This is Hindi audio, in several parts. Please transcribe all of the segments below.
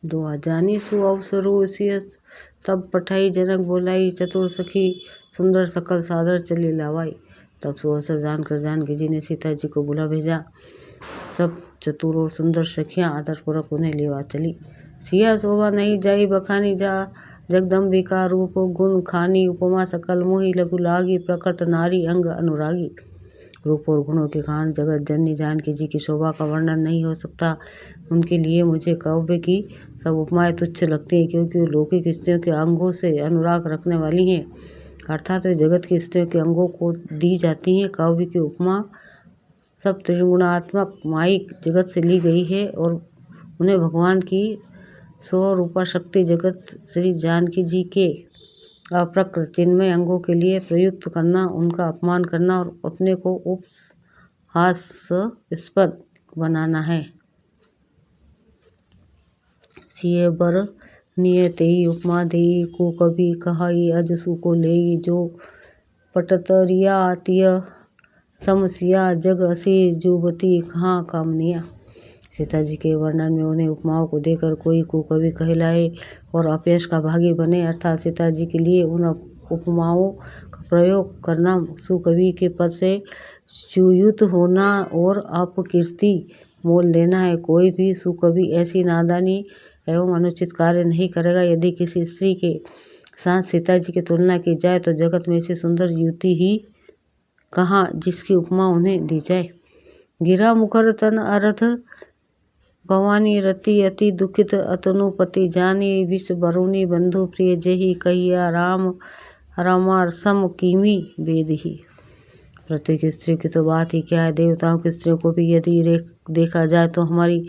दोहा जानी सु अवसरु सियस तब पठाई जनक बोलाई चतुर सखी सुंदर सकल सादर चली लावाई। तब सो अवसर जानकर जानकी जी ने सीता जी को बुला भेजा। सब चतुर और सुंदर सखियाँ आदरपूर्वक उन्हें लेवा चली। सिया शोभा नहीं जाई बखानी जा जगदम्बिका रूप गुण खानी उपमा सकल मोहि लघु लागी प्रकृत नारी अंग अनुरागी। रूप और गुणों के कारण जगत जननी जानकी जी की शोभा का वर्णन नहीं हो सकता। उनके लिए मुझे काव्य की सब उपमाएं तुच्छ लगती हैं, क्योंकि वो लौकिक स्त्रियों के अंगों से अनुराग रखने वाली हैं, अर्थात वे जगत की स्त्रियों के अंगों को दी जाती हैं। काव्य की उपमा सब त्रिगुणात्मक माइक जगत से ली गई है और उन्हें भगवान की स्वरूपा शक्ति जगत श्री जानकी जी के अप्रकृत चिन्मय अंगों के लिए प्रयुक्त करना, उनका अपमान करना और अपने को उपहासास्पद बनाना है। सिय बर नियतेई उपमा देई को कभी कहाई अजसु को लेई जो पटतरिया तिय समसिया जग असी जुबती कहाँ कामनिया। सीता जी के वर्णन में उन्हें उपमाओं को देकर कोई कुकवि कहलाए और अपयश का भागी बने, अर्थात सीता जी के लिए उन उपमाओं का प्रयोग करना सुकवि के पद से च्युत होना और अपकीर्ति मोल लेना है। कोई भी सुकवि ऐसी नादानी एवं अनुचित कार्य नहीं करेगा। यदि किसी स्त्री के साथ सीता जी की तुलना की जाए तो जगत में ऐसी सुंदर युवती ही कहाँ जिसकी उपमा उन्हें दी जाए। गिरा मुखर तन अर्थ भवानी रति अति दुखित अतनुपति जानी विष बरुणी बंधु प्रिय जेहि कहिया राम रामार सम कीमी वेद ही। पृथ्वी की स्त्रियों की तो बात ही क्या है, देवताओं की स्त्रियों को भी यदि देखा जाए तो हमारी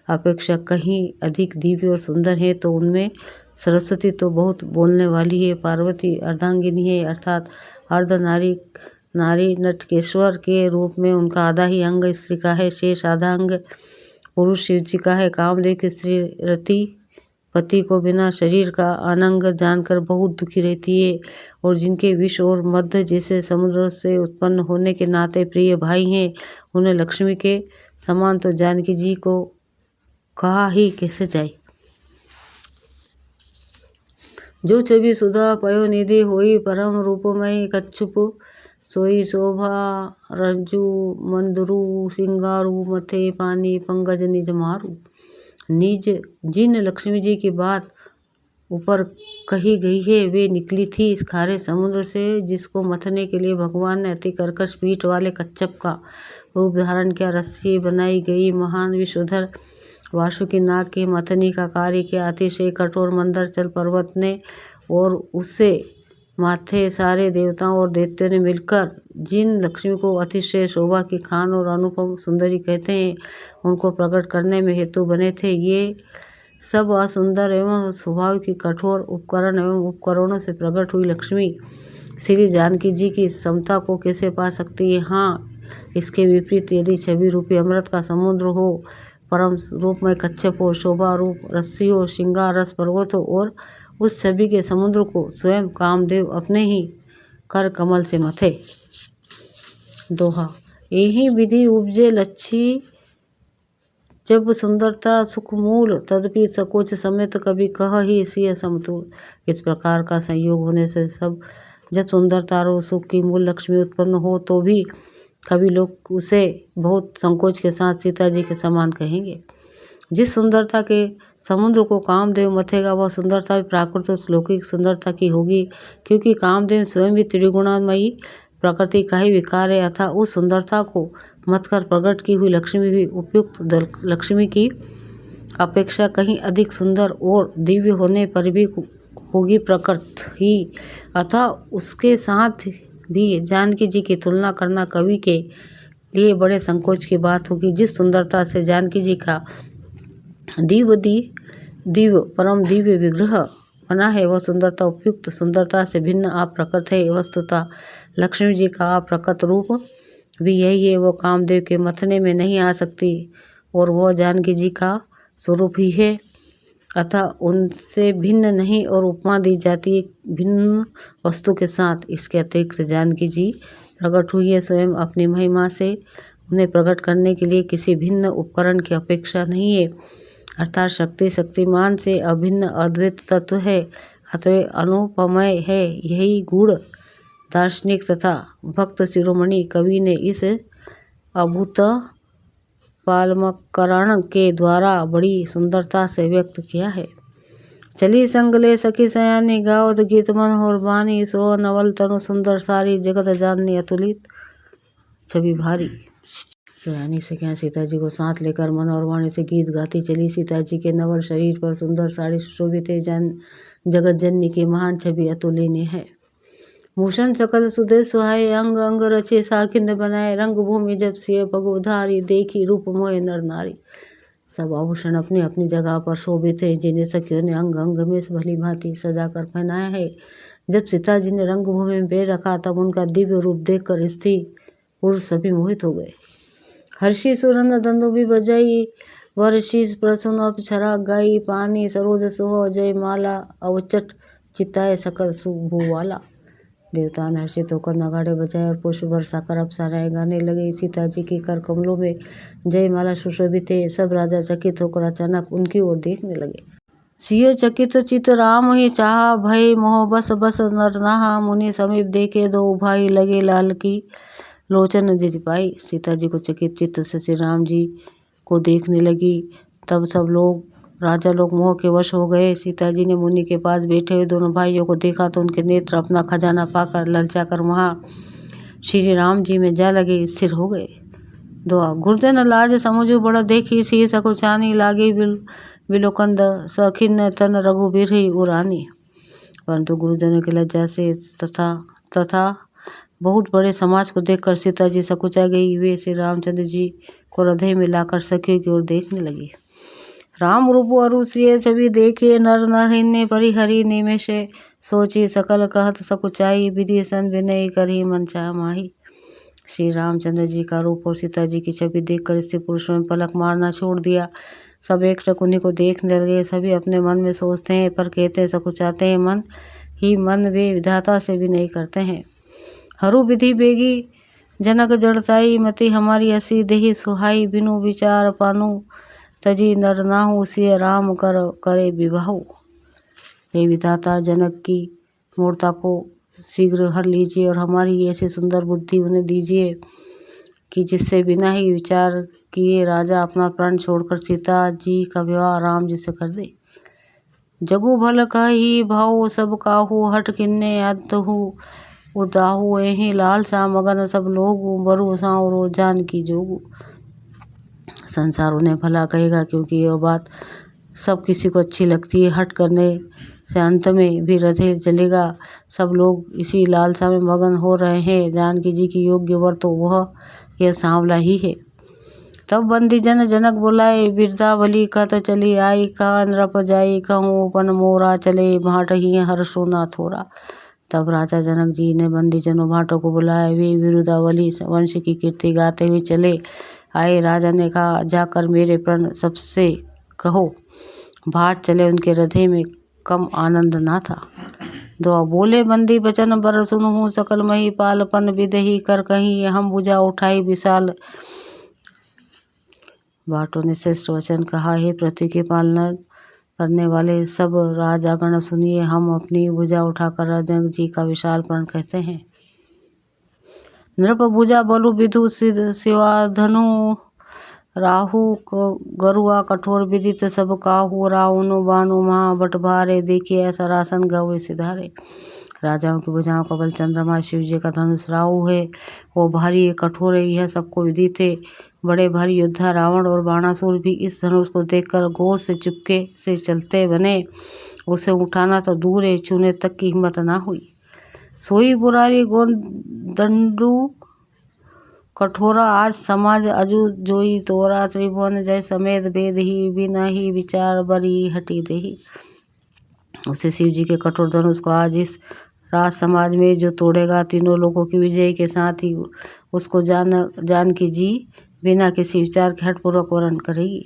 अपेक्षा कहीं अधिक दिव्य और सुंदर है। तो उनमें सरस्वती तो बहुत बोलने वाली है। पार्वती अर्धांगिनी है, अर्थात अर्ध नारी नटकेश्वर के रूप में उनका आधा ही अंग स्त्री का है, शेष आधा अंग पुरुष शिव जी का है। कामदेव की स्त्री रति पति को बिना शरीर का अनंग जानकर बहुत दुखी रहती है और जिनके विष और मध्य जैसे समुद्र से उत्पन्न होने के नाते प्रिय भाई हैं, उन्हें लक्ष्मी के समान तो जानकी जी को कहा ही कैसे जाए। जो छवि सुधा पयोनिधि होई परम रूपमय कच्छुप सोई शोभा रज्जु मंदरु सिंगारू मथे पानी पंकज निज मारू। निज जिन लक्ष्मी जी की बात ऊपर कही गई है वे निकली थी इस खारे समुद्र से, जिसको मथने के लिए भगवान ने अति कर्कश पीठ वाले कच्छप का रूप धारण किया। रस्सी बनाई गई महान विश्वधर वासुकी नाग के मथनी का कार्य किया। अतिशय कठोर मंदरचल पर्वत ने और उससे माथे सारे देवताओं और दैत्यों ने मिलकर जिन लक्ष्मी को अतिशय शोभा की खान और अनुपम सुंदरी कहते हैं, उनको प्रकट करने में हेतु बने थे। ये सब असुंदर एवं स्वभाव की कठोर उपकरण एवं उपकरणों से प्रकट हुई लक्ष्मी श्री जानकी जी की समता को कैसे पा सकती है। हाँ, इसके विपरीत यदि छवि रूपी अमृत का समुद्र हो, परम रूप में कच्छप हो, शोभा रूप रस्सी हो, श्रृंगार रस पर्वत हो और उस छवि के समुद्र को स्वयं कामदेव अपने ही कर कमल से मथे। दोहा यही विधि उपजे लच्छी जब सुंदरता सुखमूल तदपि सकोच समेत कभी कह ही सिय समतूल। इस प्रकार का संयोग होने से सब जब सुंदरता और सुख की मूल लक्ष्मी उत्पन्न हो तो भी कभी लोग उसे बहुत संकोच के साथ सीता जी के समान कहेंगे। जिस सुंदरता के समुद्र को कामदेव मथेगा वह सुंदरता भी प्राकृतिक लौकिक सुंदरता की होगी, क्योंकि कामदेव स्वयं भी त्रिगुणामयी प्रकृति का ही विकार है। अतः उस सुंदरता को मथकर प्रकट की हुई लक्ष्मी भी उपयुक्त लक्ष्मी की अपेक्षा कहीं अधिक सुंदर और दिव्य होने पर भी होगी प्रकृत ही। अतः उसके साथ भी जानकी जी की तुलना करना कवि के लिए बड़े संकोच की बात होगी। जिस सुंदरता से जानकी जी का दिव्य परम दिव्य विग्रह बना है वह सुंदरता उपयुक्त सुंदरता से भिन्न अप्रकट है। वस्तुतः लक्ष्मी जी का अप्रकट रूप भी यही है, वो कामदेव के मथने में नहीं आ सकती और वह जानकी जी का स्वरूप ही है, अतः उनसे भिन्न नहीं और उपमा दी जाती है भिन्न वस्तु के साथ। इसके अतिरिक्त जानकी जी प्रकट हुई है स्वयं अपनी महिमा से, उन्हें प्रकट करने के लिए किसी भिन्न उपकरण की अपेक्षा नहीं है। अर्थात शक्ति शक्तिमान से अभिन्न अद्वैत तत्व है, अतः अनुपमय है। यही गुण दार्शनिक तथा भक्त शिरोमणि कवि ने इस अभूत पालमकरण के द्वारा बड़ी सुंदरता से व्यक्त किया है। चली संग ले सखी सयानी, गावत गीत मन होर बानी, सो नवल तनु सुंदर सारी, जगत जाननी अतुलित छवि भारी। सयानी से क्या सीता जी को साथ लेकर मन और वाणी से गीत गाती चली। सीता जी के नवल शरीर पर सुंदर साड़ी सुशोभित है। जगत जननी की महान छवि अतुलनीय है। भूषण सकल सुदेश सुहाए, अंग अंग रचे साखिंद बनाए, रंग भूमि जब सिए पग उधारी, देखी रूप मोहे नर नारी। सब आभूषण अपनी अपनी जगह पर शोभित हैं, जिन्हें सखियों ने अंग अंग में भली भांति सजा कर पहनाया है। जब सीता जी ने रंग भूमि में पैर रखा तब उनका दिव्य रूप देखकर स्त्री पुरुष सभी मोहित हो गए। हर्षि सुरंद दंदो भी बजाई, वर्षि प्रसन्न अप्सरा गाई, पानी सरोज सोह जय माला, अवचट चिताए सकल सुभु वाला। देवता ने हर्षित होकर नगाड़े बजाए और पुष्प बरसा कर अप्सराएं गाने लगे। सीता जी के कर कमलों में जयमाला सुशोभित थे। सब राजा चकित होकर अचानक उनकी ओर देखने लगे। सिय चकित चित राम ही चाहा, भय मोह बस बस नर नहा, मुनि समीप देखे दो भाई, लगे लाल की लोचन जिति पाई। सीता जी को चकित चित्त से श्री राम जी को देखने लगी। तब सब लोग राजा लोग मोह के वश हो गए। सीता जी ने मुनि के पास बैठे हुए दोनों भाइयों को देखा तो उनके नेत्र अपना खजाना पाकर ललचाकर वहाँ श्री राम जी में जा लगे, स्थिर हो गए। दुआ गुरजन लाज समुझो बड़ा देखी, सी सकुचानी लागे बिलोकंद, सखिन तन रघुबीर ही उरानी। परंतु गुरुजनों की लज्जा से तथा बहुत बड़े समाज को देखकर सीता जी सकुचा गई। वे श्री रामचंद्र जी को हृदय में लाकर सखियों की ओर देखने लगी। राम रूप अरुषिय छवि देखे, नर नरहिन्ने परिहरि निमेषे, सोची सकल कहत सकुचाई, विधि सन विनय करही मन चाह माही। श्री रामचंद्र जी का रूप और सीता जी की छवि देखकर स्त्री पुरुषों में पलक मारना छोड़ दिया। सब एकटक उन्हीं को देखने लगे। सभी अपने मन में सोचते हैं पर कहते सकुचाते हैं मन ही मन, वे विधाता से भी नहीं करते हैं। हरु विधि बेगी जनक जड़ताई, मति हमारी असी देही सुहाई, बिनु विचार पानु तजी नर नाहु, सिय राम करे विवाहु। हे विधाता, जनक की मूर्ता को शीघ्र हर लीजिए और हमारी ऐसी सुंदर बुद्धि उन्हें दीजिए कि जिससे बिना ही विचार किए राजा अपना प्राण छोड़कर सीता जी का विवाह राम जी से कर दे। जगु भल कही भाव सब काहू, हट किन्ने अतहु उदाहू, एहि लाल सा मगन सब लोगु, बरु साउरो जान की जोगु। संसार उन्हें भला कहेगा क्योंकि यह बात सब किसी को अच्छी लगती है। हट करने से अंत में भी हृदय जलेगा। सब लोग इसी लालसा में मगन हो रहे हैं। जानकी जी की योग्य वर तो वह यह सांवला ही है। तब बंदी जन जनक बुलाए, बिरदावली कहत चली आई, कहा नृप जाई कहूँ पन मोरा, चले भाट ही हर्षो ना थोरा। तब राजा जनक जी ने बंदी जनों भाटों को बुलाया। वे बिरदावली वंश की कीर्ति गाते हुए चले आए। राजा ने कहा, जाकर मेरे प्रण सबसे कहो भाट चले। उनके हृदय में कम आनंद ना था। दुआ बोले बंदी बचन बर सुनहु, सकल मही पालपन विदही कर कहीं, हम भुजा उठाई विशाल। भाटों ने श्रेष्ठ वचन कहा, हे पृथ्वी के पालना करने वाले सब राजागण सुनिए, हम अपनी भुजा उठाकर जनक जी का विशाल प्रण कहते हैं। नृप भुजा बलु विधु शिवा धनु, राहु गरुआ कठोर विदित सब काहू, रावनु बानु महा बट भारे, देखिए सरासन गवे सिधारे। राजाओं की भुजाओं का बल चंद्रमा, शिव जी का धनुष राहु है, वो भारी है कठोर है, यह सबको विदित है। बड़े भारी योद्धा रावण और बाणासुर भी इस धनुष को देखकर गोश से चुपके से चलते बने। उसे उठाना तो दूर है, छूने तक की हिम्मत ना हुई। सोई बुरारी गोदंडू कठोरा, आज समाज अजू जोई तोरा, त्रिभुवन जय समेत वेद ही बिना ही विचार बरी हटी देही। उसे शिव जी के कठोर धनुष को आज इस राज समाज में जो तोड़ेगा, तीनों लोगों की विजय के साथ ही उसको जानकी जी बिना किसी विचार के हठपूर्वक वरण करेगी।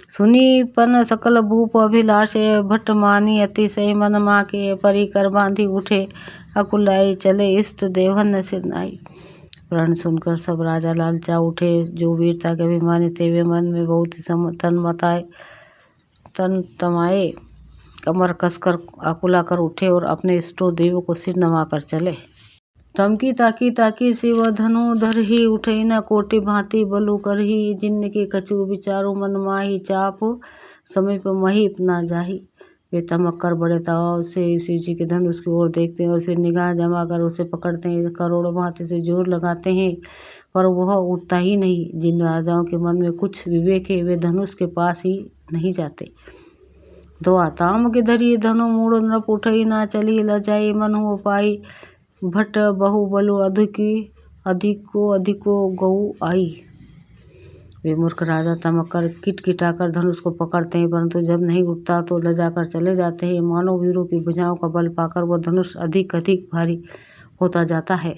सुनी पन सकल भूप अभिलाषे, भट्ट मानी अतिशय मन माँ के, परी कर बांधी उठे अकुलाई, चले इष्ट देवन सिर नाई। प्रण सुनकर सब राजा लालचा उठे। जो वीरता के अभिमानी थे वे मन में बहुत ही तन्मताए तन तमाए, कमर कसकर आकुला कर उठे और अपने इष्ट देव को सिर नवाकर चले। तमकी ताकी ताकी से वह धनुधर ही उठे न कोटि भांति बलु करही, जिनके कछु विचारो मन माही चाप, समय पर मही अपना जाही। वे तमक कर बड़े तवाव से शिव जी के धनुष की ओर देखते हैं और फिर निगाह जमा कर उसे पकड़ते हैं। करोड़ों भांति से जोर लगाते हैं पर वह उठता ही नहीं। जिन राजाओं के मन में कुछ विवेक है वे धनुष के पास ही नहीं जाते। दो आताम के धरिए धनु मूड़ नृप उठई, ना चली लजाई मन हो पाई, भट बहु बलु अधिको गऊ आई। वे मूर्ख राजा तमक कर किटकिटाकर धनुष को पकड़ते हैं परंतु जब नहीं उठता तो लजाकर चले जाते हैं। मानव वीरों की भुजाओं का बल पाकर वह धनुष अधिक भारी होता जाता है।